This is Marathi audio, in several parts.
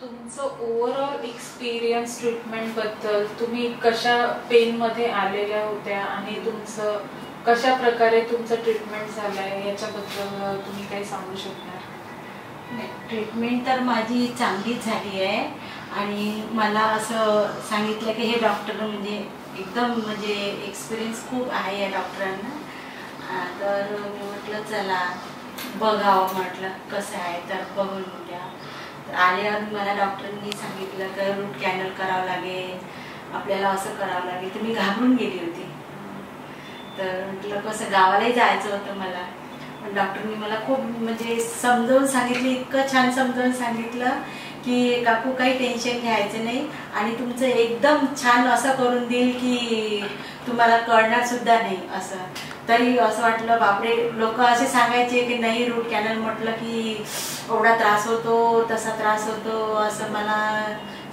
तुमचं ओव्हरऑल एक्सपिरियन्स ट्रीटमेंट बद्दल, तुम्ही कशा पेन मध्ये आलेल्या होत्या आणि तुमचं कशा प्रकारे तुमचं ट्रीटमेंट झालंय याच्याबद्दल तुम्ही काही सांगू शकता? ट्रीटमेंट तर माझी चांगलीच झाली आहे आणि मला असं सांगितलं की हे डॉक्टर म्हणजे एकदम म्हणजे एक्सपिरियन्स खूप आहे या डॉक्टरांना. तर मी म्हटलं चला बघावं, म्हटलं कसं आहे तर बघून घ्या. तर आल्यावर मला डॉक्टरांनी सांगितलं की रूट कॅनल करावं लागेल, आपल्याला असं करावं लागेल. तर मी घाबरून गेली होती. तर म्हटलं कसं गावालाही जायचं होतं मला, पण डॉक्टरनी मला खूप म्हणजे समजावून सांगितलं, इतकं छान समजावून सांगितलं की काकू काही टेन्शन घ्यायचं नाही आणि तुमचं एकदम छान असं करून देईल की तुम्हाला कळणार सुद्धा नाही असं. तरी असं वाटलं बापरे, लोक असे सांगायचे की नाही रूट कॅनल म्हटलं की एवढा त्रास होतो, तसा त्रास होतो असं मला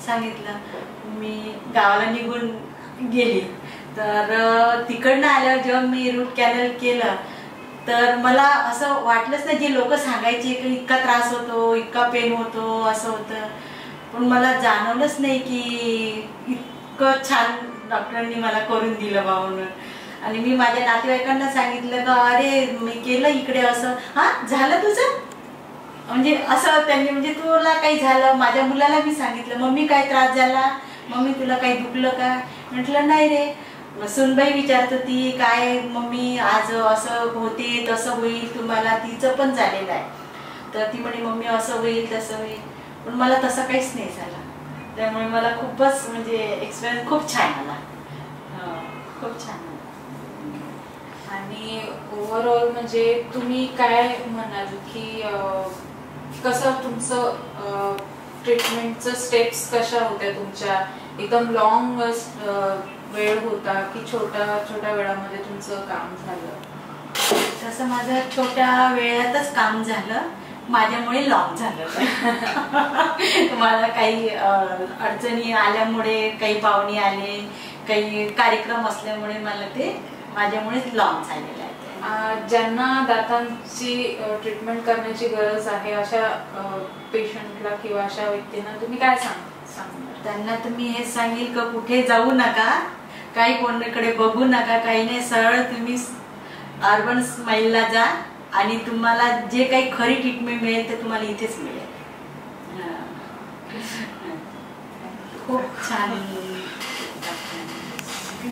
सांगितलं. मी गावाला निघून गेली. तर तिकडनं आल्यावर जेव्हा मी रूट कॅनल केलं तर मला असं वाटलंच नाही, जे लोक सांगायचे की इतका त्रास होतो, इतका पेन होतो, असं होतं, पण मला जाणवलंच नाही की इतकं छान डॉक्टरांनी मला करून दिलं बा म्हणून. आणि मी माझ्या नातेवाईकांना सांगितलं का अरे मी केलं इकडे असं. हां झालं तुझं म्हणजे असं त्यांनी म्हणजे तुला काही झालं. माझ्या मुलाला मी सांगितलं मम्मी काय त्रास झाला, मम्मी तुला काही दुखलं का. म्हटलं नाही रे. सुनबाई विचारत होती काय मम्मी आज असं होते तसं होईल तुम्हाला, तिचं पण झालेलं आहे. तर ती म्हणे मम्मी असं होईल तसं होईल, पण मला तसं काहीच नाही झालं. त्यामुळे मला खूपच म्हणजे एक्सपिरियन्स खूप छान आला, खूप छान आला. आणि ओव्हरऑल म्हणजे तुम्ही काय म्हणाल की कसं तुमचं ट्रीटमेंटचं स्टेप्स कशा होत्या तुमच्या? एकदम लॉंग वेळ होता की छोट्या छोट्या वेळामध्ये तुमचं काम झालं? तसं माझं छोट्या वेळातच काम झालं, माझ्यामुळे लॉंग झालं. मला काही अडचणी आल्यामुळे, काही पाहुणे आले, काही कार्यक्रम असल्यामुळे मला ते माझ्यामुळेच लॉंग झालेलं आहे. ज्यांना दातांची ट्रीटमेंट करण्याची गरज आहे अशा पेशंटला किंवा अशा व्यक्तींना तुम्ही काय सांगणार? त्यांना तुम्ही हे सांगेल का कुठे जाऊ नका, काही कोणाकडे बघू नका, काही नाही, सरळ तुम्ही अर्बन स्माईलला जा आणि तुम्हाला जे काही खरी ट्रीटमेंट मिळेल ते तुम्हाला इथेच मिळेल. खूप छान